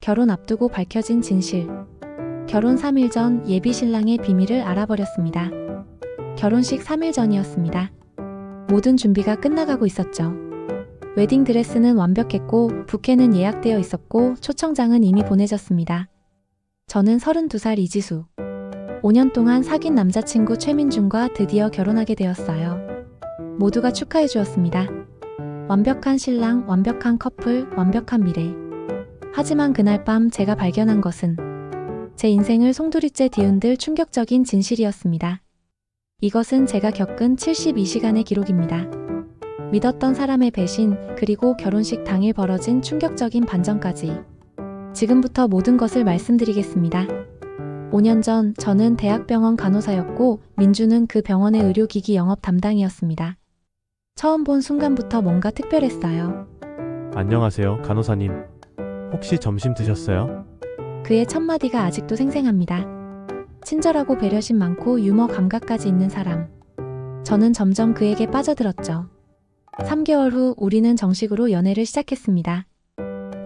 결혼 앞두고 밝혀진 진실. 결혼 3일 전 예비 신랑의 비밀을 알아버렸습니다. 결혼식 3일 전이었습니다. 모든 준비가 끝나가고 있었죠. 웨딩드레스는 완벽했고 부케는 예약되어 있었고 초청장은 이미 보내졌습니다. 저는 32살 이지수. 5년 동안 사귄 남자친구 최민준과 드디어 결혼하게 되었어요. 모두가 축하해 주었습니다. 완벽한 신랑, 완벽한 커플, 완벽한 미래. 하지만 그날 밤 제가 발견한 것은 제 인생을 송두리째 뒤흔들 충격적인 진실이었습니다. 이것은 제가 겪은 72시간의 기록입니다. 믿었던 사람의 배신, 그리고 결혼식 당일 벌어진 충격적인 반전까지. 지금부터 모든 것을 말씀드리겠습니다. 5년 전 저는 대학병원 간호사였고 민주는 그 병원의 의료기기 영업 담당이었습니다. 처음 본 순간부터 뭔가 특별했어요. 안녕하세요, 간호사님. 혹시 점심 드셨어요? 그의 첫마디가 아직도 생생합니다. 친절하고 배려심 많고 유머 감각까지 있는 사람. 저는 점점 그에게 빠져들었죠. 3개월 후 우리는 정식으로 연애를 시작했습니다.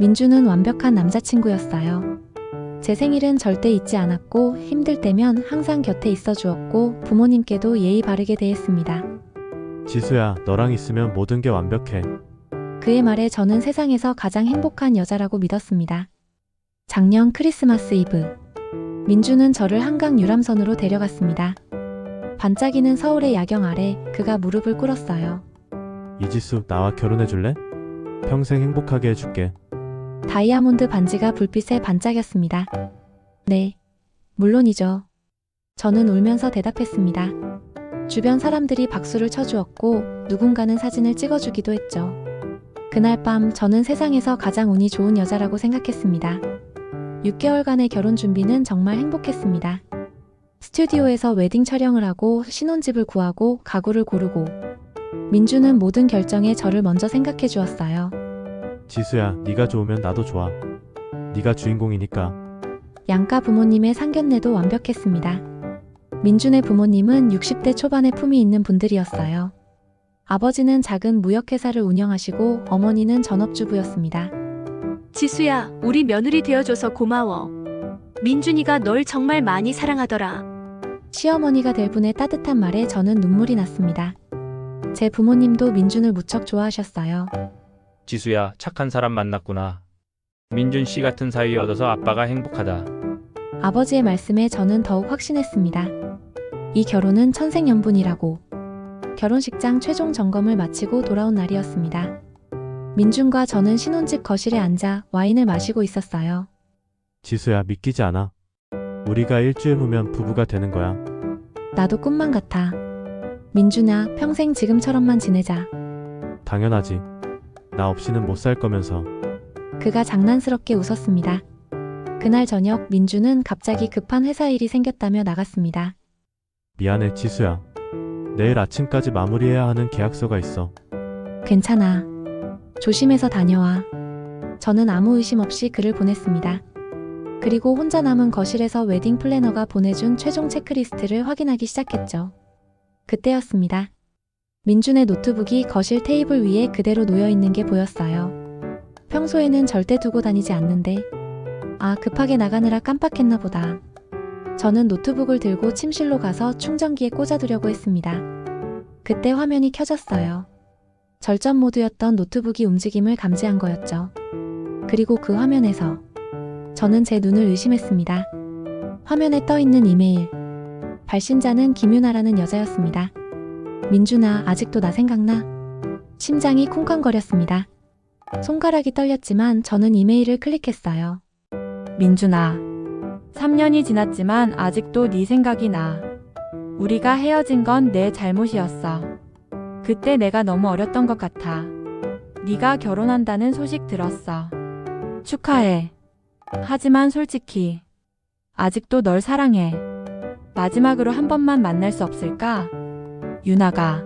민주는 완벽한 남자친구였어요. 제 생일은 절대 잊지 않았고 힘들 때면 항상 곁에 있어 주었고 부모님께도 예의 바르게 대했습니다. 지수야, 너랑 있으면 모든 게 완벽해. 그의 말에 저는 세상에서 가장 행복한 여자라고 믿었습니다. 작년 크리스마스 이브. 민주는 저를 한강 유람선으로 데려갔습니다. 반짝이는 서울의 야경 아래 그가 무릎을 꿇었어요. 이지수, 나와 결혼해 줄래? 평생 행복하게 해줄게. 다이아몬드 반지가 불빛에 반짝였습니다. 네, 물론이죠. 저는 울면서 대답했습니다. 주변 사람들이 박수를 쳐주었고 누군가는 사진을 찍어주기도 했죠. 그날 밤 저는 세상에서 가장 운이 좋은 여자라고 생각했습니다. 6개월간의 결혼 준비는 정말 행복했습니다. 스튜디오에서 웨딩 촬영을 하고 신혼집을 구하고 가구를 고르고 민주는 모든 결정에 저를 먼저 생각해 주었어요. 지수야, 네가 좋으면 나도 좋아. 네가 주인공이니까. 양가 부모님의 상견례도 완벽했습니다. 민준의 부모님은 60대 초반의 품이 있는 분들이었어요. 아버지는 작은 무역회사를 운영하시고 어머니는 전업주부였습니다. 지수야, 우리 며느리 되어줘서 고마워. 민준이가 널 정말 많이 사랑하더라. 시어머니가 될 분의 따뜻한 말에 저는 눈물이 났습니다. 제 부모님도 민준을 무척 좋아하셨어요. 지수야, 착한 사람 만났구나. 민준 씨 같은 사위 얻어서 아빠가 행복하다. 아버지의 말씀에 저는 더욱 확신했습니다. 이 결혼은 천생연분이라고. 결혼식장 최종 점검을 마치고 돌아온 날이었습니다. 민준과 저는 신혼집 거실에 앉아 와인을 마시고 있었어요. 지수야, 믿기지 않아. 우리가 일주일 후면 부부가 되는 거야. 나도 꿈만 같아. 민준아, 평생 지금처럼만 지내자. 당연하지. 나 없이는 못 살 거면서. 그가 장난스럽게 웃었습니다. 그날 저녁 민주는 갑자기 급한 회사 일이 생겼다며 나갔습니다. 미안해, 지수야. 내일 아침까지 마무리해야 하는 계약서가 있어. 괜찮아. 조심해서 다녀와. 저는 아무 의심 없이 그를 보냈습니다. 그리고 혼자 남은 거실에서 웨딩 플래너가 보내준 최종 체크리스트를 확인하기 시작했죠. 그때였습니다. 민준의 노트북이 거실 테이블 위에 그대로 놓여있는 게 보였어요. 평소에는 절대 두고 다니지 않는데 급하게 나가느라 깜빡했나 보다. 저는 노트북을 들고 침실로 가서 충전기에 꽂아두려고 했습니다. 그때 화면이 켜졌어요. 절전 모드였던 노트북이 움직임을 감지한 거였죠. 그리고 그 화면에서 저는 제 눈을 의심했습니다. 화면에 떠있는 이메일. 발신자는 김유나라는 여자였습니다. 민준아, 아직도 나 생각나? 심장이 쿵쾅거렸습니다. 손가락이 떨렸지만 저는 이메일을 클릭했어요. 민준아, 3년이 지났지만 아직도 네 생각이 나. 우리가 헤어진 건 내 잘못이었어. 그때 내가 너무 어렸던 것 같아. 네가 결혼한다는 소식 들었어. 축하해. 하지만 솔직히 아직도 널 사랑해. 마지막으로 한 번만 만날 수 없을까? 유나가.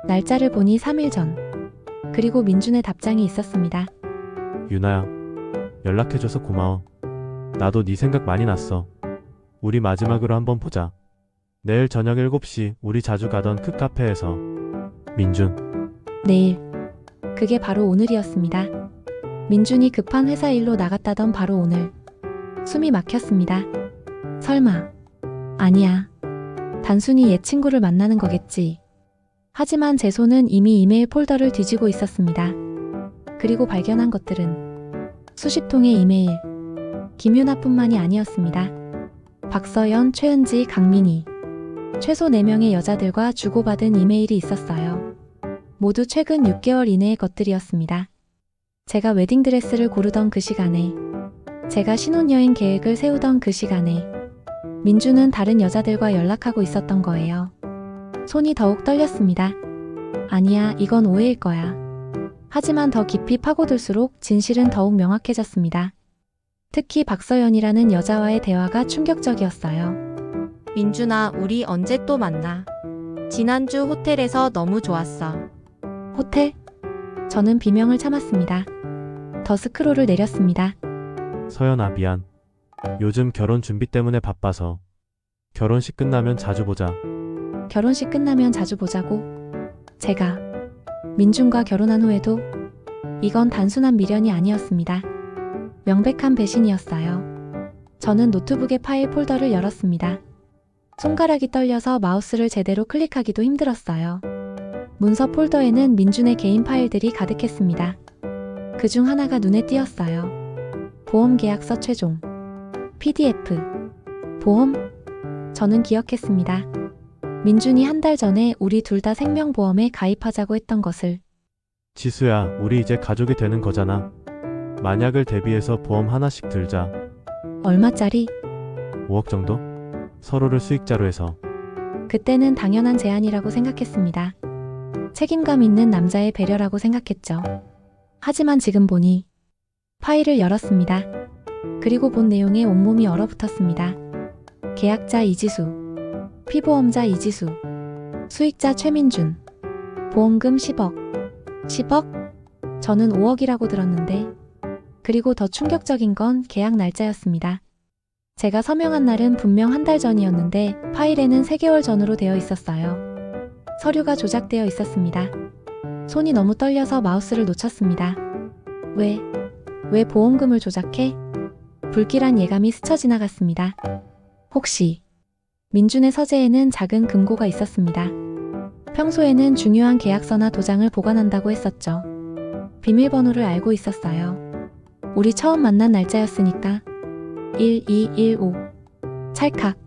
날짜를 보니 3일 전. 그리고 민준의 답장이 있었습니다. 유나야, 연락해줘서 고마워. 나도 네 생각 많이 났어. 우리 마지막으로 한번 보자. 내일 저녁 7시 우리 자주 가던 그 카페에서. 민준. 내일. 그게 바로 오늘이었습니다. 민준이 급한 회사 일로 나갔다던 바로 오늘. 숨이 막혔습니다. 설마. 아니야. 단순히 옛 친구를 만나는 거겠지. 하지만 제 손은 이미 이메일 폴더를 뒤지고 있었습니다. 그리고 발견한 것들은 수십 통의 이메일. 김유나뿐만이 아니었습니다. 박서연, 최은지, 강민희. 최소 4명의 여자들과 주고받은 이메일이 있었어요. 모두 최근 6개월 이내의 것들이었습니다. 제가 웨딩드레스를 고르던 그 시간에, 제가 신혼여행 계획을 세우던 그 시간에, 민주는 다른 여자들과 연락하고 있었던 거예요. 손이 더욱 떨렸습니다. 아니야, 이건 오해일 거야. 하지만 더 깊이 파고들수록 진실은 더욱 명확해졌습니다. 특히 박서연이라는 여자와의 대화가 충격적이었어요. 민준아, 우리 언제 또 만나? 지난주 호텔에서 너무 좋았어. 호텔? 저는 비명을 참았습니다. 더 스크롤을 내렸습니다. 서연아, 미안. 요즘 결혼 준비 때문에 바빠서. 결혼식 끝나면 자주 보자. 결혼식 끝나면 자주 보자고. 제가 민준과 결혼한 후에도 이건 단순한 미련이 아니었습니다. 명백한 배신이었어요. 저는 노트북의 파일 폴더를 열었습니다. 손가락이 떨려서 마우스를 제대로 클릭하기도 힘들었어요. 문서 폴더에는 민준의 개인 파일들이 가득했습니다. 그중 하나가 눈에 띄었어요. 보험 계약서 최종. PDF. 보험? 저는 기억했습니다. 민준이 한 달 전에 우리 둘 다 생명보험에 가입하자고 했던 것을. 지수야, 우리 이제 가족이 되는 거잖아. 만약을 대비해서 보험 하나씩 들자. 얼마짜리? 5억 정도? 서로를 수익자로 해서. 그때는 당연한 제안이라고 생각했습니다. 책임감 있는 남자의 배려라고 생각했죠. 하지만 지금 보니 파일을 열었습니다. 그리고 본 내용에 온몸이 얼어붙었습니다. 계약자 이지수, 피보험자 이지수, 수익자 최민준, 보험금 10억. 10억? 저는 5억이라고 들었는데. 그리고 더 충격적인 건 계약 날짜였습니다. 제가 서명한 날은 분명 한 달 전이었는데 파일에는 3개월 전으로 되어 있었어요. 서류가 조작되어 있었습니다. 손이 너무 떨려서 마우스를 놓쳤습니다. 왜 보험금을 조작해? 불길한 예감이 스쳐 지나갔습니다. 혹시 민준의 서재에는 작은 금고가 있었습니다. 평소에는 중요한 계약서나 도장을 보관한다고 했었죠. 비밀번호를 알고 있었어요. 우리 처음 만난 날짜였으니까. 1215. 찰칵.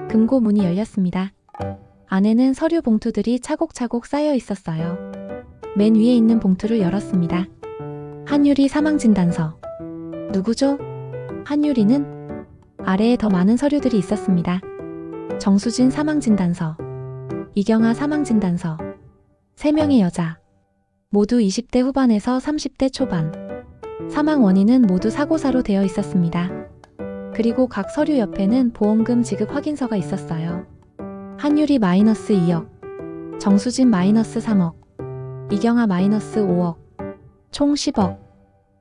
금고 문이 열렸습니다. 안에는 서류 봉투들이 차곡차곡 쌓여 있었어요. 맨 위에 있는 봉투를 열었습니다. 한유리 사망진단서. 누구죠? 한유리는? 아래에 더 많은 서류들이 있었습니다. 정수진 사망진단서. 이경아 사망진단서. 3명의 여자. 모두 20대 후반에서 30대 초반. 사망 원인은 모두 사고사로 되어 있었습니다. 그리고 각 서류 옆에는 보험금 지급 확인서가 있었어요. 한유리 마이너스 2억. 정수진 마이너스 3억. 이경아 마이너스 5억. 총 10억.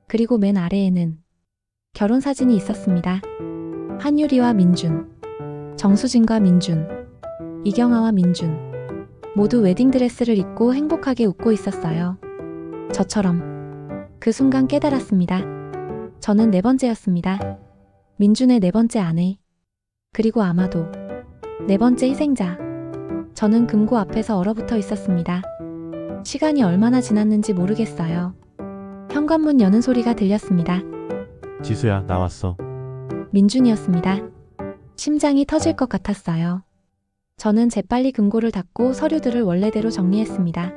그리고 맨 아래에는 결혼 사진이 있었습니다. 한유리와 민준. 정수진과 민준. 이경아와 민준. 모두 웨딩드레스를 입고 행복하게 웃고 있었어요. 저처럼. 그 순간 깨달았습니다. 저는 4번째였습니다. 민준의 4번째 아내. 그리고 아마도 4번째 희생자. 저는 금고 앞에서 얼어붙어 있었습니다. 시간이 얼마나 지났는지 모르겠어요. 현관문 여는 소리가 들렸습니다. 지수야, 나왔어. 민준이었습니다. 심장이 터질 것 같았어요. 저는 재빨리 금고를 닫고 서류들을 원래대로 정리했습니다.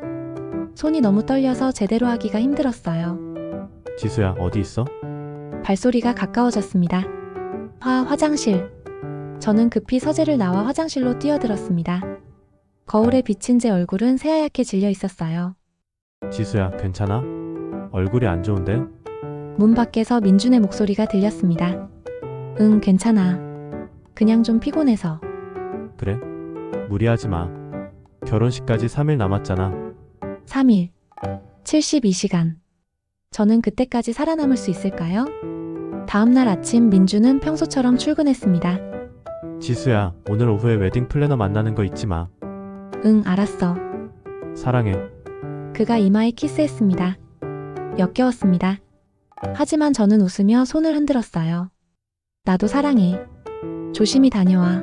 손이 너무 떨려서 제대로 하기가 힘들었어요. 지수야, 어디 있어? 발소리가 가까워졌습니다. 화장실. 저는 급히 서재를 나와 화장실로 뛰어들었습니다. 거울에 비친 제 얼굴은 새하얗게 질려 있었어요. 지수야, 괜찮아? 얼굴이 안 좋은데? 문 밖에서 민준의 목소리가 들렸습니다. 응, 괜찮아. 그냥 좀 피곤해서. 그래? 무리하지 마. 결혼식까지 3일 남았잖아. 3일. 72시간. 저는 그때까지 살아남을 수 있을까요? 다음날 아침 민준은 평소처럼 출근했습니다. 지수야, 오늘 오후에 웨딩 플래너 만나는 거 잊지 마. 응, 알았어. 사랑해. 그가 이마에 키스했습니다. 역겨웠습니다. 하지만 저는 웃으며 손을 흔들었어요. 나도 사랑해. 조심히 다녀와.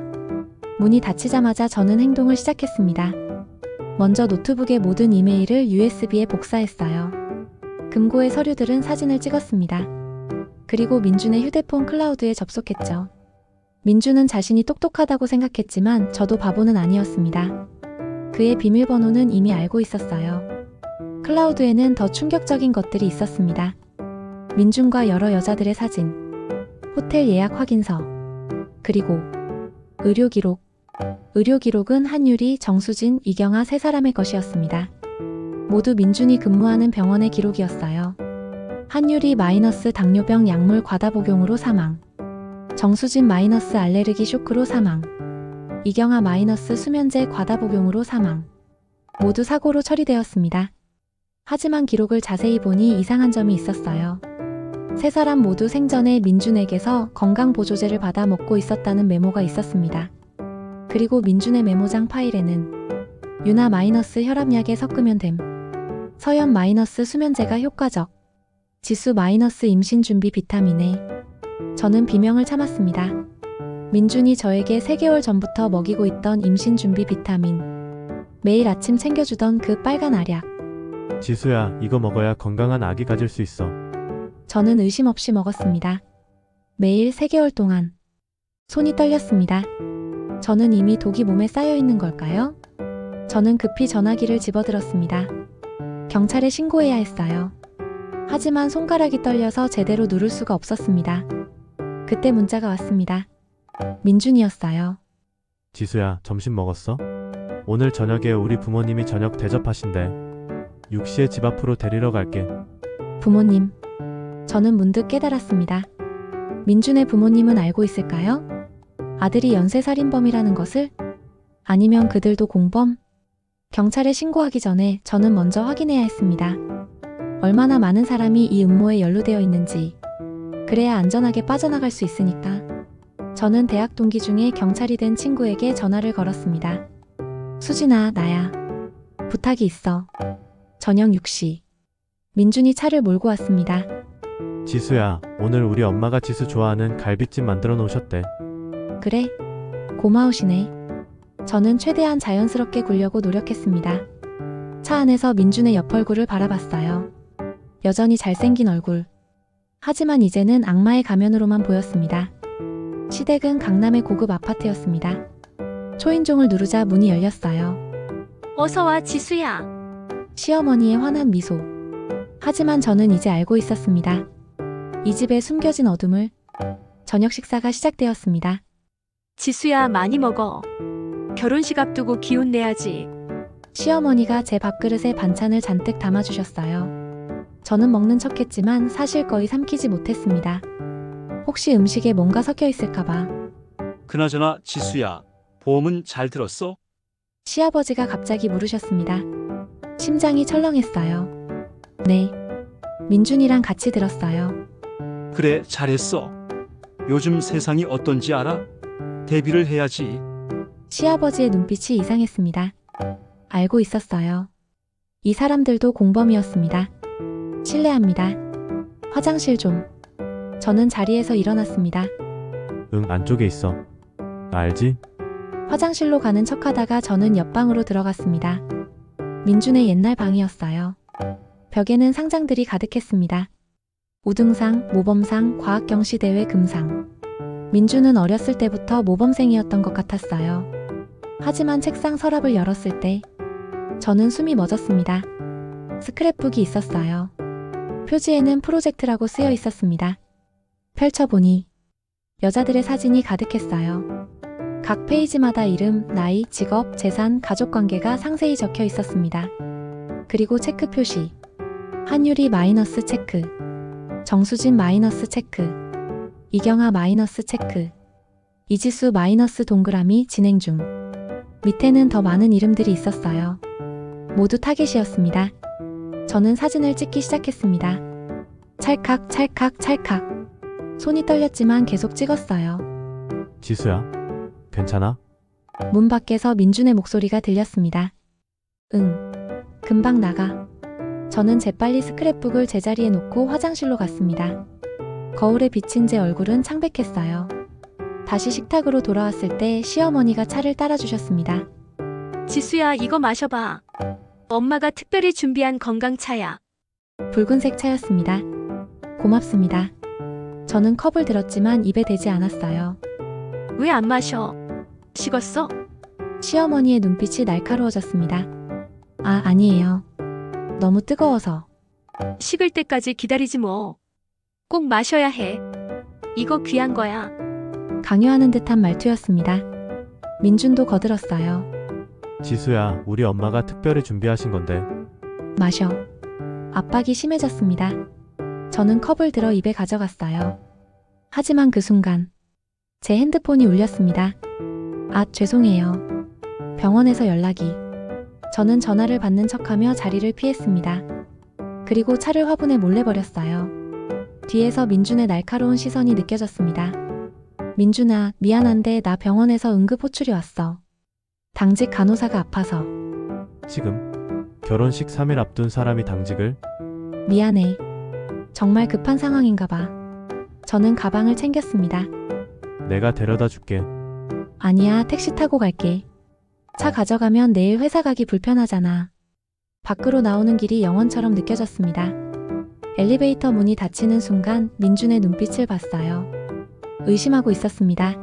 문이 닫히자마자 저는 행동을 시작했습니다. 먼저 노트북의 모든 이메일을 USB에 복사했어요. 금고의 서류들은 사진을 찍었습니다. 그리고 민준의 휴대폰 클라우드에 접속했죠. 민준은 자신이 똑똑하다고 생각했지만 저도 바보는 아니었습니다. 그의 비밀번호는 이미 알고 있었어요. 클라우드에는 더 충격적인 것들이 있었습니다. 민준과 여러 여자들의 사진, 호텔 예약 확인서, 그리고 의료 기록. 의료 기록은 한유리, 정수진, 이경아 세 사람의 것이었습니다. 모두 민준이 근무하는 병원의 기록이었어요. 한유리 마이너스 당뇨병 약물 과다 복용으로 사망. 정수진 마이너스 알레르기 쇼크로 사망. 이경아 마이너스 수면제 과다 복용으로 사망. 모두 사고로 처리되었습니다. 하지만 기록을 자세히 보니 이상한 점이 있었어요. 세 사람 모두 생전에 민준에게서 건강보조제를 받아 먹고 있었다는 메모가 있었습니다. 그리고 민준의 메모장 파일에는 유나 마이너스 혈압약에 섞으면 됨. 서연 마이너스 수면제가 효과적. 지수 마이너스 임신 준비 비타민에. 저는 비명을 참았습니다. 민준이 저에게 3개월 전부터 먹이고 있던 임신 준비 비타민. 매일 아침 챙겨주던 그 빨간 알약. 지수야, 이거 먹어야 건강한 아기 가질 수 있어. 저는 의심 없이 먹었습니다. 매일 3개월 동안. 손이 떨렸습니다. 저는 이미 독이 몸에 쌓여 있는 걸까요? 저는 급히 전화기를 집어들었습니다. 경찰에 신고해야 했어요. 하지만 손가락이 떨려서 제대로 누를 수가 없었습니다. 그때 문자가 왔습니다. 민준이었어요. 지수야, 점심 먹었어? 오늘 저녁에 우리 부모님이 저녁 대접하신대. 6시에 집 앞으로 데리러 갈게. 부모님. 저는 문득 깨달았습니다. 민준의 부모님은 알고 있을까요? 아들이 연쇄살인범이라는 것을? 아니면 그들도 공범? 경찰에 신고하기 전에 저는 먼저 확인해야 했습니다. 얼마나 많은 사람이 이 음모에 연루되어 있는지. 그래야 안전하게 빠져나갈 수 있으니까. 저는 대학 동기 중에 경찰이 된 친구에게 전화를 걸었습니다. 수진아, 나야. 부탁이 있어. 저녁 6시. 민준이 차를 몰고 왔습니다. 지수야, 오늘 우리 엄마가 지수 좋아하는 갈비찜 만들어 놓으셨대. 그래? 고마우시네. 저는 최대한 자연스럽게 굴려고 노력했습니다. 차 안에서 민준의 옆 얼굴을 바라봤어요. 여전히 잘생긴 얼굴. 하지만 이제는 악마의 가면으로만 보였습니다. 시댁은 강남의 고급 아파트였습니다. 초인종을 누르자 문이 열렸어요. 어서와, 지수야. 시어머니의 환한 미소. 하지만 저는 이제 알고 있었습니다. 이 집에 숨겨진 어둠을. 저녁 식사가 시작되었습니다. 지수야, 많이 먹어. 결혼식 앞두고 기운 내야지. 시어머니가 제 밥그릇에 반찬을 잔뜩 담아주셨어요. 저는 먹는 척했지만 사실 거의 삼키지 못했습니다. 혹시 음식에 뭔가 섞여 있을까봐. 그나저나 지수야, 보험은 잘 들었어? 시아버지가 갑자기 물으셨습니다. 심장이 철렁했어요. 네. 민준이랑 같이 들었어요. 그래, 잘했어. 요즘 세상이 어떤지 알아? 대비를 해야지. 시아버지의 눈빛이 이상했습니다. 알고 있었어요. 이 사람들도 공범이었습니다. 실례합니다. 화장실 좀. 저는 자리에서 일어났습니다. 응, 안쪽에 있어. 나 알지? 화장실로 가는 척하다가 저는 옆방으로 들어갔습니다. 민준의 옛날 방이었어요. 벽에는 상장들이 가득했습니다. 우등상, 모범상, 과학경시대회 금상. 민준은 어렸을 때부터 모범생이었던 것 같았어요. 하지만 책상 서랍을 열었을 때 저는 숨이 멎었습니다. 스크랩북이 있었어요. 표지에는 프로젝트라고 쓰여 있었습니다. 펼쳐보니 여자들의 사진이 가득했어요. 각 페이지마다 이름, 나이, 직업, 재산, 가족관계가 상세히 적혀 있었습니다. 그리고 체크 표시. 한유리 마이너스 체크. 정수진 마이너스 체크. 이경아 마이너스 체크. 이지수 마이너스 동그라미 진행 중. 밑에는 더 많은 이름들이 있었어요. 모두 타겟이었습니다. 저는 사진을 찍기 시작했습니다. 찰칵, 찰칵, 찰칵. 손이 떨렸지만 계속 찍었어요. 지수야, 괜찮아? 문 밖에서 민준의 목소리가 들렸습니다. 응. 금방 나가. 저는 재빨리 스크랩북을 제자리에 놓고 화장실로 갔습니다. 거울에 비친 제 얼굴은 창백했어요. 다시 식탁으로 돌아왔을 때 시어머니가 차를 따라주셨습니다. 지수야, 이거 마셔봐. 엄마가 특별히 준비한 건강차야. 붉은색 차였습니다. 고맙습니다. 저는 컵을 들었지만 입에 대지 않았어요. 왜 안 마셔? 식었어? 시어머니의 눈빛이 날카로워졌습니다. 아, 아니에요. 너무 뜨거워서. 식을 때까지 기다리지 뭐. 꼭 마셔야 해. 이거 귀한 거야. 강요하는 듯한 말투였습니다. 민준도 거들었어요. 지수야, 우리 엄마가 특별히 준비하신 건데. 마셔. 압박이 심해졌습니다. 저는 컵을 들어 입에 가져갔어요. 하지만 그 순간 제 핸드폰이 울렸습니다. 아, 죄송해요. 병원에서 연락이. 저는 전화를 받는 척하며 자리를 피했습니다. 그리고 차를 화분에 몰래 버렸어요. 뒤에서 민준의 날카로운 시선이 느껴졌습니다. 민준아, 미안한데 나 병원에서 응급 호출이 왔어. 당직 간호사가 아파서. 지금 결혼식 3일 앞둔 사람이 당직을? 미안해. 정말 급한 상황인가 봐. 저는 가방을 챙겼습니다. 내가 데려다 줄게. 아니야, 택시 타고 갈게. 차 가져가면 내일 회사 가기 불편하잖아. 밖으로 나오는 길이 영원처럼 느껴졌습니다. 엘리베이터 문이 닫히는 순간 민준의 눈빛을 봤어요. 의심하고 있었습니다.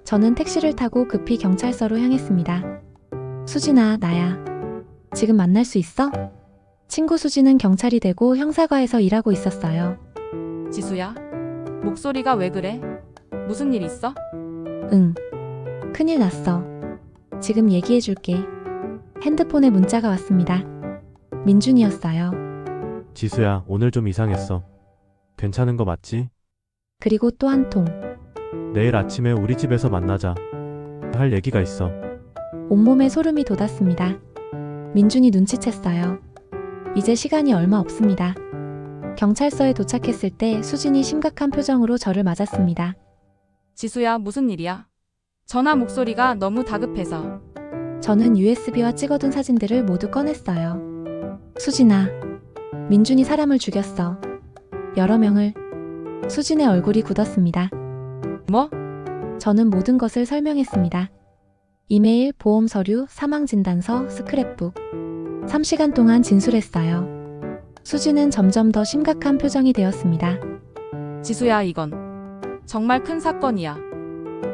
저는 택시를 타고 급히 경찰서로 향했습니다. 수진아, 나야. 지금 만날 수 있어? 친구 수진은 경찰이 되고 형사과에서 일하고 있었어요. 지수야? 목소리가 왜 그래? 무슨 일 있어? 응. 큰일 났어. 지금 얘기해줄게. 핸드폰에 문자가 왔습니다. 민준이었어요. 지수야, 오늘 좀 이상했어. 괜찮은 거 맞지? 그리고 또 한 통. 내일 아침에 우리 집에서 만나자. 할 얘기가 있어. 온몸에 소름이 돋았습니다. 민준이 눈치챘어요. 이제 시간이 얼마 없습니다. 경찰서에 도착했을 때 수진이 심각한 표정으로 저를 맞았습니다. 지수야, 무슨 일이야? 전화 목소리가 너무 다급해서. 저는 USB와 찍어둔 사진들을 모두 꺼냈어요. 수진아, 민준이 사람을 죽였어. 여러 명을. 수진의 얼굴이 굳었습니다. 뭐? 저는 모든 것을 설명했습니다. 이메일, 보험 서류, 사망 진단서, 스크랩북. 3시간 동안 진술했어요. 수진은 점점 더 심각한 표정이 되었습니다. 지수야, 이건 정말 큰 사건이야.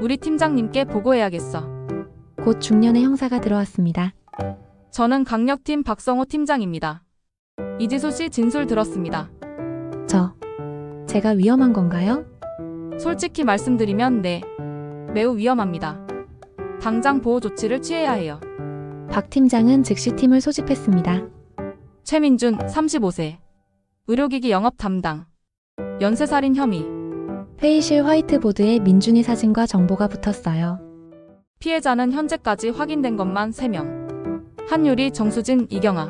우리 팀장님께 보고해야겠어. 곧 중년의 형사가 들어왔습니다. 저는 강력팀 박성호 팀장입니다. 이지수 씨 진술 들었습니다. 제가 위험한 건가요? 솔직히 말씀드리면 네, 매우 위험합니다. 당장 보호 조치를 취해야 해요. 박 팀장은 즉시 팀을 소집했습니다. 최민준, 35세. 의료기기 영업 담당. 연쇄살인 혐의. 회의실 화이트보드에 민준이 사진과 정보가 붙었어요. 피해자는 현재까지 확인된 것만 3명. 한유리, 정수진, 이경아.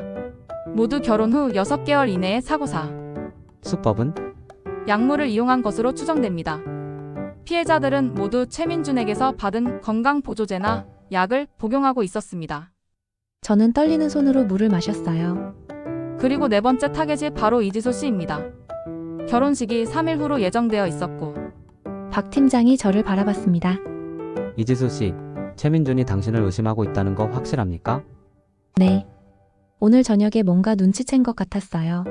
모두 결혼 후 6개월 이내의 사고사. 수법은? 약물을 이용한 것으로 추정됩니다. 피해자들은 모두 최민준에게서 받은 건강보조제나 약을 복용하고 있었습니다. 저는 떨리는 손으로 물을 마셨어요. 그리고 네 번째 타겟이 바로 이지수 씨입니다. 결혼식이 3일 후로 예정되어 있었고 박 팀장이 저를 바라봤습니다. 이지수 씨, 최민준이 당신을 의심하고 있다는 거 확실합니까? 네. 오늘 저녁에 뭔가 눈치챈 것 같았어요.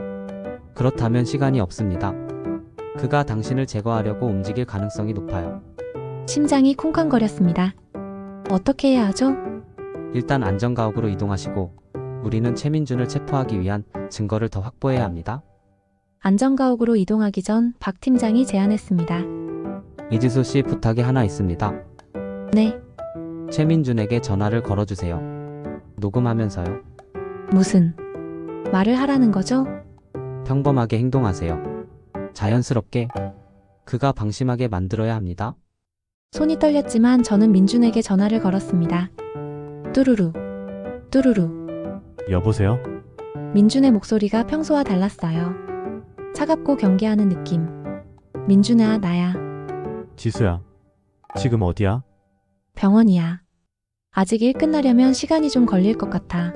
그렇다면 시간이 없습니다. 그가 당신을 제거하려고 움직일 가능성이 높아요. 심장이 쿵쾅거렸습니다. 어떻게 해야 하죠? 일단 안전가옥으로 이동하시고 우리는 최민준을 체포하기 위한 증거를 더 확보해야 합니다. 안전가옥으로 이동하기 전 박 팀장이 제안했습니다. 이지수 씨, 부탁이 하나 있습니다. 네. 최민준에게 전화를 걸어주세요. 녹음하면서요. 무슨 말을 하라는 거죠? 평범하게 행동하세요. 자연스럽게. 그가 방심하게 만들어야 합니다. 손이 떨렸지만 저는 민준에게 전화를 걸었습니다. 뚜루루. 뚜루루. 여보세요? 민준의 목소리가 평소와 달랐어요. 차갑고 경계하는 느낌. 민준아, 나야. 지수야. 지금 어디야? 병원이야. 아직 일 끝나려면 시간이 좀 걸릴 것 같아.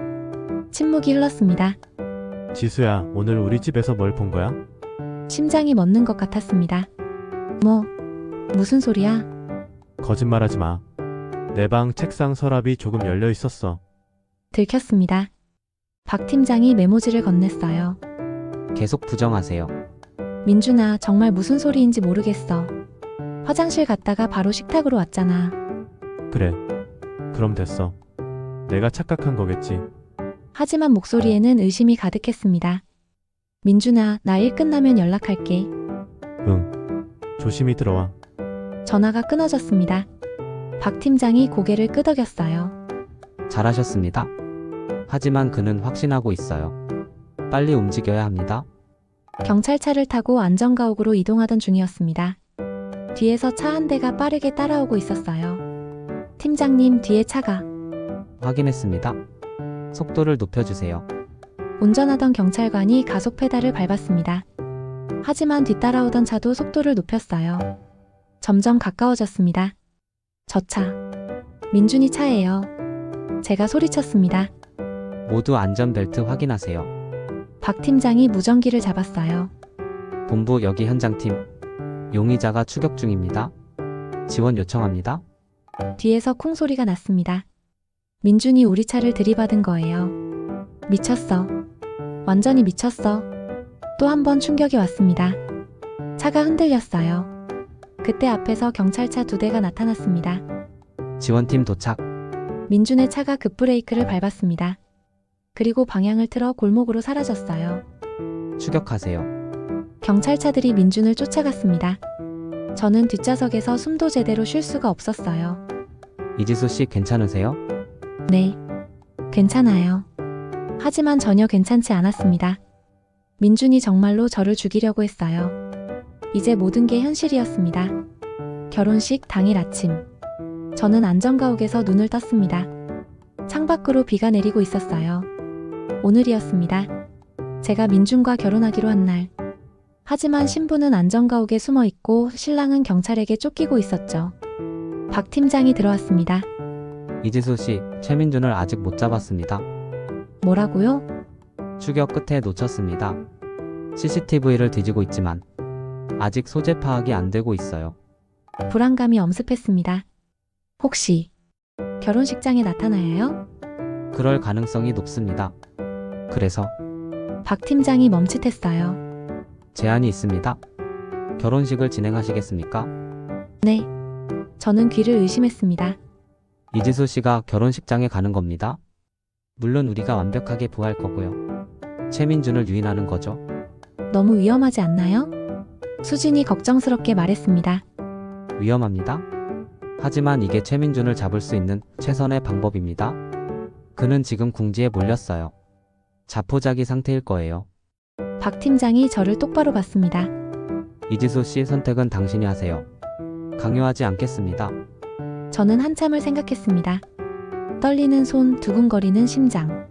침묵이 흘렀습니다. 지수야, 오늘 우리 집에서 뭘 본 거야? 심장이 멎는 것 같았습니다. 뭐, 무슨 소리야? 거짓말하지 마. 내 방 책상 서랍이 조금 열려 있었어. 들켰습니다. 박 팀장이 메모지를 건넸어요. 계속 부정하세요. 민준아, 정말 무슨 소리인지 모르겠어. 화장실 갔다가 바로 식탁으로 왔잖아. 그래. 그럼 됐어. 내가 착각한 거겠지. 하지만 목소리에는 의심이 가득했습니다. 민준아, 나 일 끝나면 연락할게. 응. 조심히 들어와. 전화가 끊어졌습니다. 박 팀장이 고개를 끄덕였어요. 잘하셨습니다. 하지만 그는 확신하고 있어요. 빨리 움직여야 합니다. 경찰차를 타고 안전가옥으로 이동하던 중이었습니다. 뒤에서 차 한 대가 빠르게 따라오고 있었어요. 팀장님, 뒤에 차가. 확인했습니다. 속도를 높여주세요. 운전하던 경찰관이 가속 페달을 밟았습니다. 하지만 뒤따라오던 차도 속도를 높였어요. 점점 가까워졌습니다. 저 차. 민준이 차예요. 제가 소리쳤습니다. 모두 안전벨트 확인하세요. 박 팀장이 무전기를 잡았어요. 본부 여기 현장팀. 용의자가 추격 중입니다. 지원 요청합니다. 뒤에서 쿵 소리가 났습니다. 민준이 우리 차를 들이받은 거예요. 미쳤어. 완전히 미쳤어. 또 한 번 충격이 왔습니다. 차가 흔들렸어요. 그때 앞에서 경찰차 2대가 나타났습니다. 지원팀 도착. 민준의 차가 급브레이크를 밟았습니다. 그리고 방향을 틀어 골목으로 사라졌어요. 추격하세요. 경찰차들이 민준을 쫓아갔습니다. 저는 뒷좌석에서 숨도 제대로 쉴 수가 없었어요. 이지수 씨 괜찮으세요? 네, 괜찮아요. 하지만 전혀 괜찮지 않았습니다. 민준이 정말로 저를 죽이려고 했어요. 이제 모든 게 현실이었습니다. 결혼식 당일 아침. 저는 안전가옥에서 눈을 떴습니다. 창밖으로 비가 내리고 있었어요. 오늘이었습니다. 제가 민준과 결혼하기로 한 날. 하지만 신부는 안전가옥에 숨어 있고 신랑은 경찰에게 쫓기고 있었죠. 박 팀장이 들어왔습니다. 이지수 씨, 최민준을 아직 못 잡았습니다. 뭐라고요? 추격 끝에 놓쳤습니다. CCTV를 뒤지고 있지만 아직 소재 파악이 안 되고 있어요. 불안감이 엄습했습니다. 혹시 결혼식장에 나타나요? 그럴 가능성이 높습니다. 그래서 박 팀장이 멈칫했어요. 제안이 있습니다. 결혼식을 진행하시겠습니까? 네. 저는 귀를 의심했습니다. 이지수 씨가 결혼식장에 가는 겁니다. 물론 우리가 완벽하게 보호할 거고요. 최민준을 유인하는 거죠. 너무 위험하지 않나요? 수진이 걱정스럽게 말했습니다. 위험합니다. 하지만 이게 최민준을 잡을 수 있는 최선의 방법입니다. 그는 지금 궁지에 몰렸어요. 자포자기 상태일 거예요. 박 팀장이 저를 똑바로 봤습니다. 이지수 씨 선택은 당신이 하세요. 강요하지 않겠습니다. 저는 한참을 생각했습니다. 떨리는 손, 두근거리는 심장.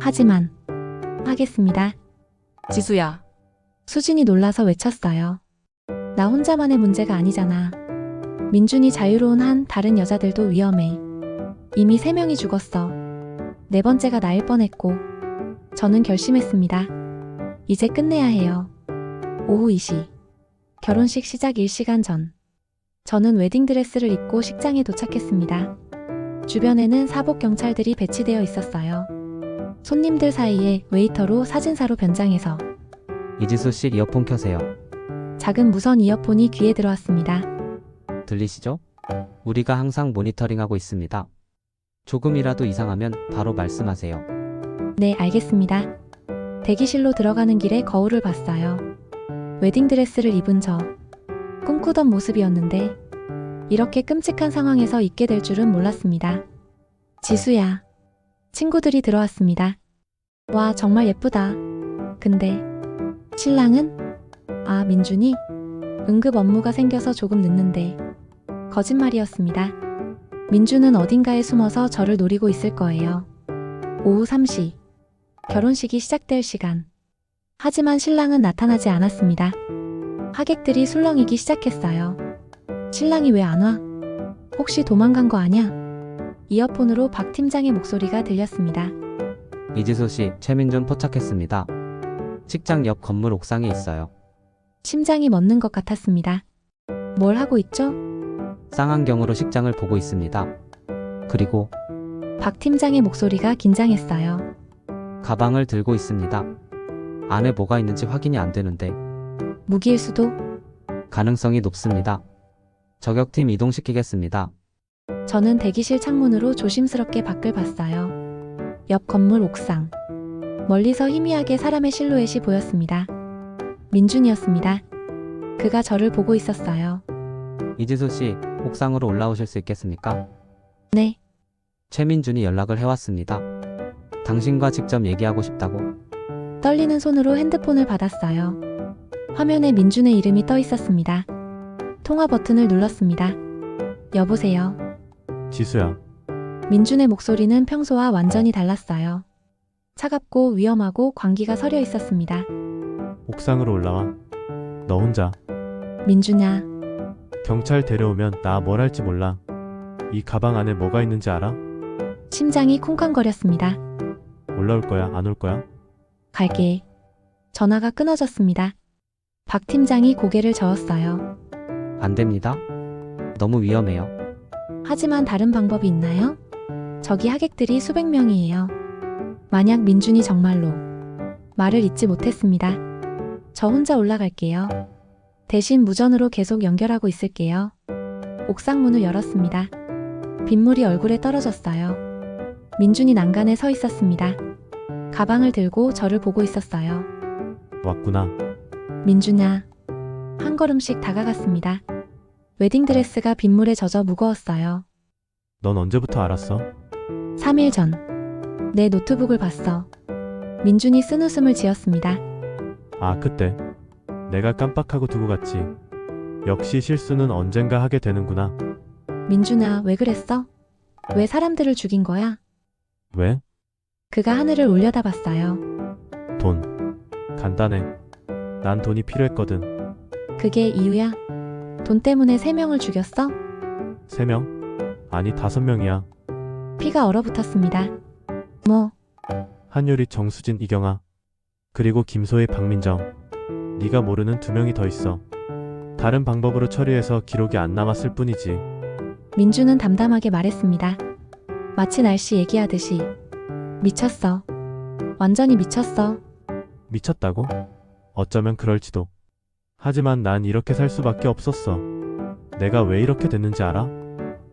하지만 하겠습니다. 지수야, 수진이 놀라서 외쳤어요. 나 혼자만의 문제가 아니잖아. 민준이 자유로운 한 다른 여자들도 위험해. 이미 3명이 죽었어. 4번째가 나일 뻔했고. 저는 결심했습니다. 이제 끝내야 해요. 오후 2시. 결혼식 시작 1시간 전. 저는 웨딩드레스를 입고 식장에 도착했습니다. 주변에는 사복 경찰들이 배치되어 있었어요. 손님들 사이에 웨이터로 사진사로 변장해서 이지수 씨 이어폰 켜세요. 작은 무선 이어폰이 귀에 들어왔습니다. 들리시죠? 우리가 항상 모니터링하고 있습니다. 조금이라도 이상하면 바로 말씀하세요. 네, 알겠습니다. 대기실로 들어가는 길에 거울을 봤어요. 웨딩드레스를 입은 저. 꿈꾸던 모습이었는데 이렇게 끔찍한 상황에서 있게 될 줄은 몰랐습니다. 지수야. 친구들이 들어왔습니다. 와, 정말 예쁘다. 근데 신랑은? 아, 민준이? 응급 업무가 생겨서 조금 늦는데. 거짓말이었습니다. 민준은 어딘가에 숨어서 저를 노리고 있을 거예요. 오후 3시. 결혼식이 시작될 시간. 하지만 신랑은 나타나지 않았습니다. 하객들이 술렁이기 시작했어요. 신랑이 왜 안 와? 혹시 도망간 거 아냐? 이어폰으로 박 팀장의 목소리가 들렸습니다. 이지수 씨, 최민준 포착했습니다. 식장 옆 건물 옥상에 있어요. 심장이 멎는 것 같았습니다. 뭘 하고 있죠? 쌍안경으로 식장을 보고 있습니다. 그리고 박 팀장의 목소리가 긴장했어요. 가방을 들고 있습니다. 안에 뭐가 있는지 확인이 안 되는데 무기일 수도. 가능성이 높습니다. 저격팀 이동시키겠습니다. 저는 대기실 창문으로 조심스럽게 밖을 봤어요. 옆 건물 옥상. 멀리서 희미하게 사람의 실루엣이 보였습니다. 민준이었습니다. 그가 저를 보고 있었어요. 이지수 씨, 옥상으로 올라오실 수 있겠습니까? 네, 최민준이 연락을 해왔습니다. 당신과 직접 얘기하고 싶다고. 떨리는 손으로 핸드폰을 받았어요. 화면에 민준의 이름이 떠 있었습니다. 통화 버튼을 눌렀습니다. 여보세요. 지수야, 민준의 목소리는 평소와 완전히 달랐어요. 차갑고 위험하고 광기가 서려 있었습니다. 옥상으로 올라와. 너 혼자. 민준아, 경찰 데려오면 나 뭘 할지 몰라. 이 가방 안에 뭐가 있는지 알아? 심장이 쿵쾅거렸습니다. 올라올 거야, 안 올 거야? 갈게. 전화가 끊어졌습니다. 박 팀장이 고개를 저었어요. 안 됩니다. 너무 위험해요. 하지만 다른 방법이 있나요? 저기 하객들이 수백 명이에요. 만약 민준이 정말로 말을 잇지 못했습니다. 저 혼자 올라갈게요. 대신 무전으로 계속 연결하고 있을게요. 옥상 문을 열었습니다. 빗물이 얼굴에 떨어졌어요. 민준이 난간에 서 있었습니다. 가방을 들고 저를 보고 있었어요. 왔구나. 민준아. 한 걸음씩 다가갔습니다. 웨딩드레스가 빗물에 젖어 무거웠어요. 넌 언제부터 알았어? 3일 전. 내 노트북을 봤어. 민준이 쓴웃음을 지었습니다. 아, 그때. 내가 깜빡하고 두고 갔지. 역시 실수는 언젠가 하게 되는구나. 민준아, 왜 그랬어? 왜 사람들을 죽인 거야? 왜? 그가 하늘을 올려다봤어요. 돈. 간단해. 난 돈이 필요했거든. 그게 이유야? 돈 때문에 3명을 죽였어? 3명? 아니, 5명이야. 피가 얼어붙었습니다. 뭐, 한유리, 정수진, 이경아. 그리고 김소희, 박민정. 네가 모르는 2명이 더 있어. 다른 방법으로 처리해서 기록이 안 남았을 뿐이지. 민준은 담담하게 말했습니다. 마치 날씨 얘기하듯이. 미쳤어. 완전히 미쳤어. 미쳤다고? 어쩌면 그럴지도. 하지만 난 이렇게 살 수밖에 없었어. 내가 왜 이렇게 됐는지 알아?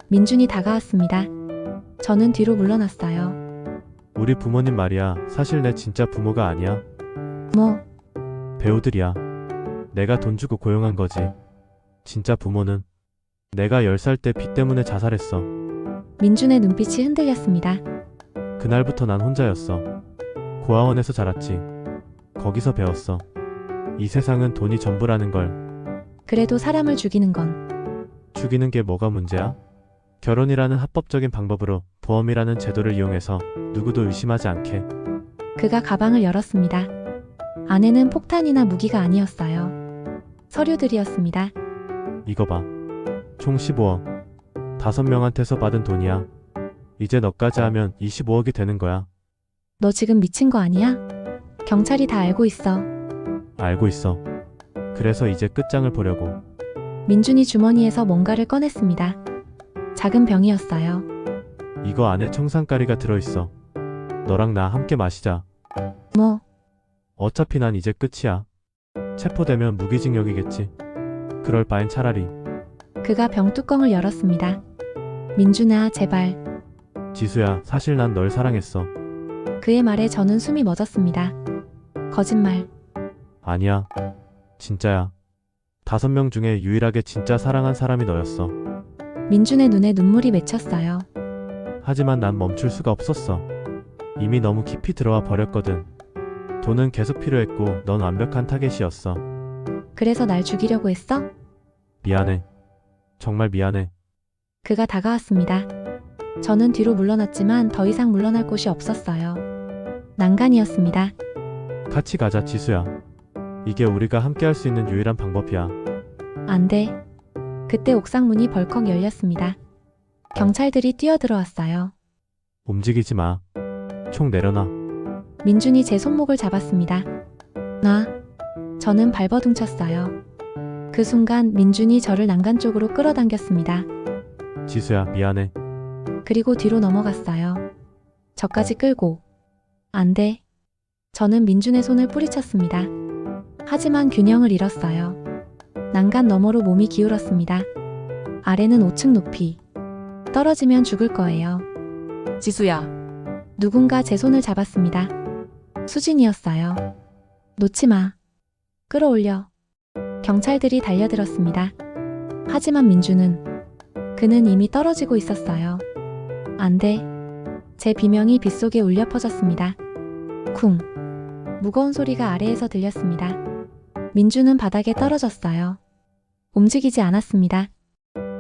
민준이 다가왔습니다. 저는 뒤로 물러났어요. 우리 부모님 말이야. 사실 내 진짜 부모가 아니야. 뭐, 배우들이야. 내가 돈 주고 고용한 거지. 진짜 부모는 내가 10살 때 빚 때문에 자살했어. 민준의 눈빛이 흔들렸습니다. 그날부터 난 혼자였어. 고아원에서 자랐지. 거기서 배웠어. 이 세상은 돈이 전부라는 걸. 그래도 사람을 죽이는 건 죽이는 게 뭐가 문제야? 결혼이라는 합법적인 방법으로 보험이라는 제도를 이용해서 누구도 의심하지 않게. 그가 가방을 열었습니다. 안에는 폭탄이나 무기가 아니었어요. 서류들이었습니다. 이거 봐. 총 15억. 5명한테서 받은 돈이야. 이제 너까지 하면 25억이 되는 거야. 너 지금 미친 거 아니야? 경찰이 다 알고 있어. 알고 있어. 그래서 이제 끝장을 보려고. 민준이 주머니에서 뭔가를 꺼냈습니다. 작은 병이었어요. 이거 안에 청산가리가 들어있어. 너랑 나 함께 마시자. 뭐, 어차피 난 이제 끝이야. 체포되면 무기징역이겠지. 그럴 바엔 차라리. 그가 병뚜껑을 열었습니다. 민준아, 제발. 지수야, 사실 난 널 사랑했어. 그의 말에 저는 숨이 멎었습니다. 거짓말. 아니야. 진짜야. 5명 중에 유일하게 진짜 사랑한 사람이 너였어. 민준의 눈에 눈물이 맺혔어요. 하지만 난 멈출 수가 없었어. 이미 너무 깊이 들어와 버렸거든. 돈은 계속 필요했고 넌 완벽한 타겟이었어. 그래서 날 죽이려고 했어? 미안해. 정말 미안해. 그가 다가왔습니다. 저는 뒤로 물러났지만 더 이상 물러날 곳이 없었어요. 난간이었습니다. 같이 가자, 지수야. 이게 우리가 함께 할 수 있는 유일한 방법이야. 안 돼. 그때 옥상 문이 벌컥 열렸습니다. 경찰들이 뛰어들어왔어요. 움직이지 마. 총 내려놔. 민준이 제 손목을 잡았습니다. 나. 저는 발버둥쳤어요. 그 순간 민준이 저를 난간 쪽으로 끌어당겼습니다. 지수야, 미안해. 그리고 뒤로 넘어갔어요. 저까지 끌고. 안 돼. 저는 민준의 손을 뿌리쳤습니다. 하지만 균형을 잃었어요. 난간 너머로 몸이 기울었습니다. 아래는 5층 높이. 떨어지면 죽을 거예요. 지수야, 누군가 제 손을 잡았습니다. 수진이었어요. 놓지 마. 끌어올려. 경찰들이 달려들었습니다. 하지만 그는 이미 떨어지고 있었어요. 안 돼. 제 비명이 빗속에 울려 퍼졌습니다. 쿵. 무거운 소리가 아래에서 들렸습니다. 민준은 바닥에 떨어졌어요. 움직이지 않았습니다.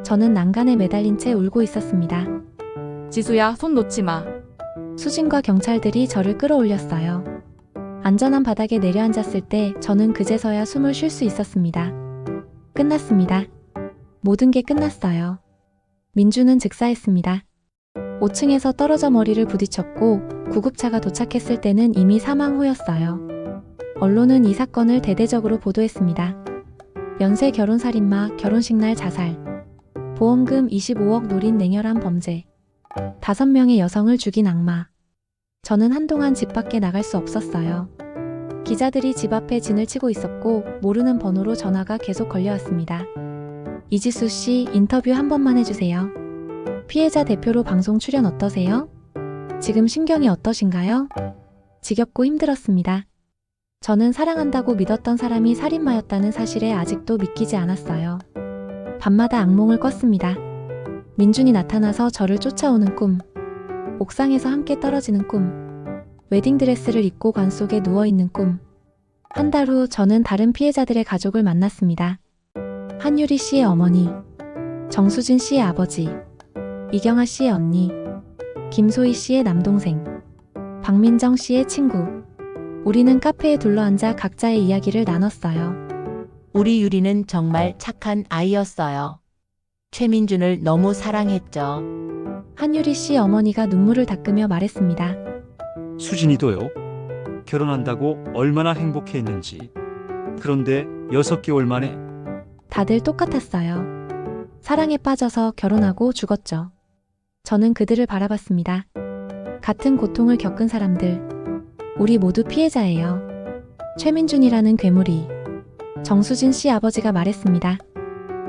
저는 난간에 매달린 채 울고 있었습니다. 지수야, 손 놓지 마. 수진과 경찰들이 저를 끌어올렸어요. 안전한 바닥에 내려앉았을 때 저는 그제서야 숨을 쉴 수 있었습니다. 끝났습니다. 모든 게 끝났어요. 민준은 즉사했습니다. 5층에서 떨어져 머리를 부딪혔고 구급차가 도착했을 때는 이미 사망 후였어요. 언론은 이 사건을 대대적으로 보도했습니다. 연쇄 결혼살인마, 결혼식 날 자살, 보험금 25억 노린 냉혈한 범죄, 5명의 여성을 죽인 악마. 저는 한동안 집 밖에 나갈 수 없었어요. 기자들이 집 앞에 진을 치고 있었고 모르는 번호로 전화가 계속 걸려왔습니다. 이지수 씨, 인터뷰 한 번만 해주세요. 피해자 대표로 방송 출연 어떠세요? 지금 심경이 어떠신가요? 지겹고 힘들었습니다. 저는 사랑한다고 믿었던 사람이 살인마였다는 사실에 아직도 믿기지 않았어요. 밤마다 악몽을 꿨습니다. 민준이 나타나서 저를 쫓아오는 꿈, 옥상에서 함께 떨어지는 꿈, 웨딩드레스를 입고 관 속에 누워있는 꿈. 한 달 후 저는 다른 피해자들의 가족을 만났습니다. 한유리 씨의 어머니, 정수진 씨의 아버지, 이경아 씨의 언니, 김소희 씨의 남동생, 박민정 씨의 친구. 우리는 카페에 둘러앉아 각자의 이야기를 나눴어요. 우리 유리는 정말 착한 아이였어요. 최민준을 너무 사랑했죠. 한유리 씨 어머니가 눈물을 닦으며 말했습니다. 수진이도요. 결혼한다고 얼마나 행복해했는지. 그런데 6개월 만에 다들 똑같았어요. 사랑에 빠져서 결혼하고 죽었죠. 저는 그들을 바라봤습니다. 같은 고통을 겪은 사람들. 우리 모두 피해자예요. 최민준이라는 괴물이. 정수진 씨 아버지가 말했습니다.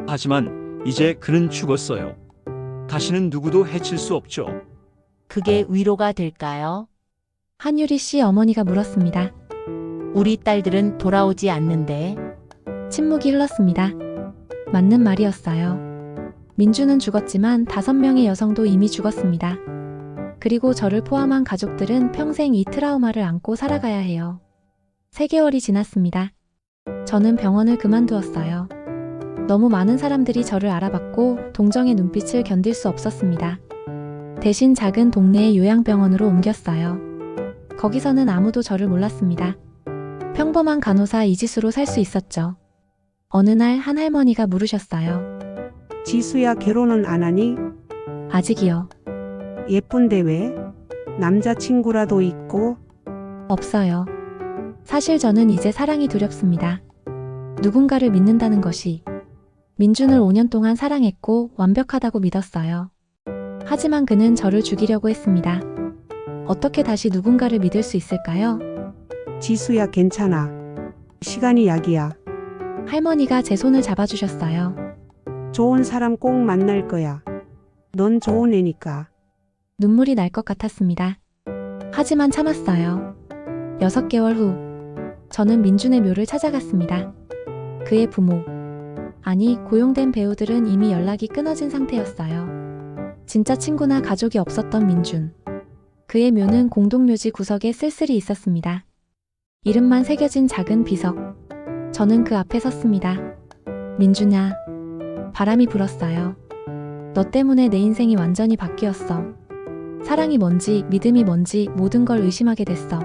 하지만 이제 그는 죽었어요. 다시는 누구도 해칠 수 없죠. 그게 위로가 될까요? 한유리 씨 어머니가 물었습니다. 우리 딸들은 돌아오지 않는데. 침묵이 흘렀습니다. 맞는 말이었어요. 민준은 죽었지만 5명의 여성도 이미 죽었습니다. 그리고 저를 포함한 가족들은 평생 이 트라우마를 안고 살아가야 해요. 3개월이 지났습니다. 저는 병원을 그만두었어요. 너무 많은 사람들이 저를 알아봤고 동정의 눈빛을 견딜 수 없었습니다. 대신 작은 동네의 요양병원으로 옮겼어요. 거기서는 아무도 저를 몰랐습니다. 평범한 간호사 이지수로 살 수 있었죠. 어느 날 한 할머니가 물으셨어요. 지수야, 결혼은 안 하니? 아직이요. 예쁜데 왜? 남자친구라도 있고? 없어요. 사실 저는 이제 사랑이 두렵습니다. 누군가를 믿는다는 것이. 민준을 5년 동안 사랑했고 완벽하다고 믿었어요. 하지만 그는 저를 죽이려고 했습니다. 어떻게 다시 누군가를 믿을 수 있을까요? 지수야, 괜찮아. 시간이 약이야. 할머니가 제 손을 잡아주셨어요. 좋은 사람 꼭 만날 거야. 넌 좋은 애니까. 눈물이 날 것 같았습니다. 하지만 참았어요. 6개월 후, 저는 민준의 묘를 찾아갔습니다. 그의 부모, 아니 고용된 배우들은 이미 연락이 끊어진 상태였어요. 진짜 친구나 가족이 없었던 민준. 그의 묘는 공동묘지 구석에 쓸쓸히 있었습니다. 이름만 새겨진 작은 비석. 저는 그 앞에 섰습니다. 민준아, 바람이 불었어요. 너 때문에 내 인생이 완전히 바뀌었어. 사랑이 뭔지, 믿음이 뭔지 모든 걸 의심하게 됐어.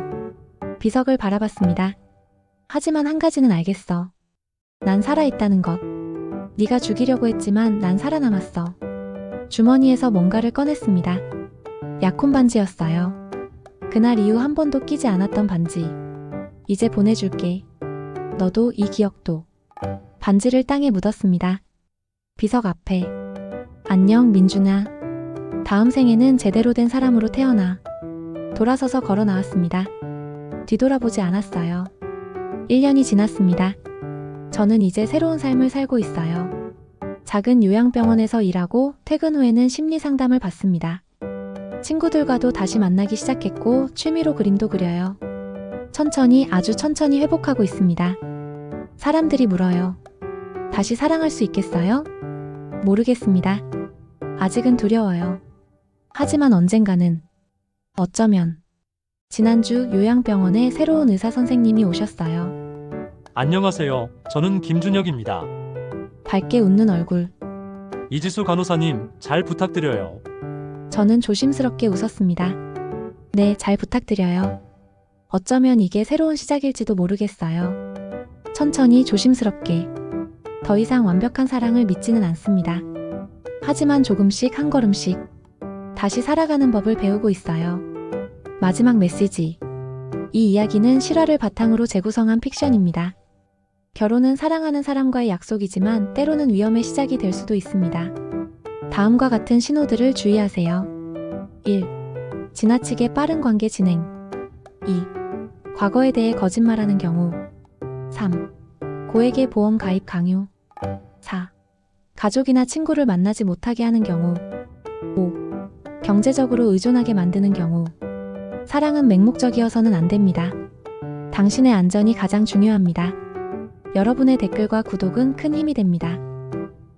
비석을 바라봤습니다. 하지만 한 가지는 알겠어. 난 살아있다는 것. 네가 죽이려고 했지만 난 살아남았어. 주머니에서 뭔가를 꺼냈습니다. 약혼 반지였어요. 그날 이후 한 번도 끼지 않았던 반지. 이제 보내줄게. 너도 이 기억도. 반지를 땅에 묻었습니다. 비석 앞에. 안녕, 민준아. 다음 생에는 제대로 된 사람으로 태어나. 돌아서서 걸어 나왔습니다. 뒤돌아보지 않았어요. 1년이 지났습니다. 저는 이제 새로운 삶을 살고 있어요. 작은 요양병원에서 일하고 퇴근 후에는 심리 상담을 받습니다. 친구들과도 다시 만나기 시작했고 취미로 그림도 그려요. 천천히, 아주 천천히 회복하고 있습니다. 사람들이 물어요. 다시 사랑할 수 있겠어요? 모르겠습니다. 아직은 두려워요. 하지만 언젠가는. 어쩌면. 지난주 요양병원에 새로운 의사 선생님이 오셨어요. 안녕하세요. 저는 김준혁입니다. 밝게 웃는 얼굴. 이지수 간호사님, 잘 부탁드려요. 저는 조심스럽게 웃었습니다. 네, 잘 부탁드려요. 어쩌면 이게 새로운 시작일지도 모르겠어요. 천천히, 조심스럽게. 더 이상 완벽한 사랑을 믿지는 않습니다. 하지만 조금씩, 한 걸음씩 다시 살아가는 법을 배우고 있어요. 마지막 메시지. 이 이야기는 실화를 바탕으로 재구성한 픽션입니다. 결혼은 사랑하는 사람과의 약속이지만 때로는 위험의 시작이 될 수도 있습니다. 다음과 같은 신호들을 주의하세요. 1. 지나치게 빠른 관계 진행. 2. 과거에 대해 거짓말하는 경우. 3. 고액의 보험 가입 강요. 4. 가족이나 친구를 만나지 못하게 하는 경우. 5. 경제적으로 의존하게 만드는 경우. 사랑은 맹목적이어서는 안 됩니다. 당신의 안전이 가장 중요합니다. 여러분의 댓글과 구독은 큰 힘이 됩니다.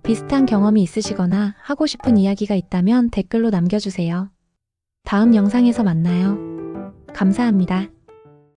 비슷한 경험이 있으시거나 하고 싶은 이야기가 있다면 댓글로 남겨주세요. 다음 영상에서 만나요. 감사합니다.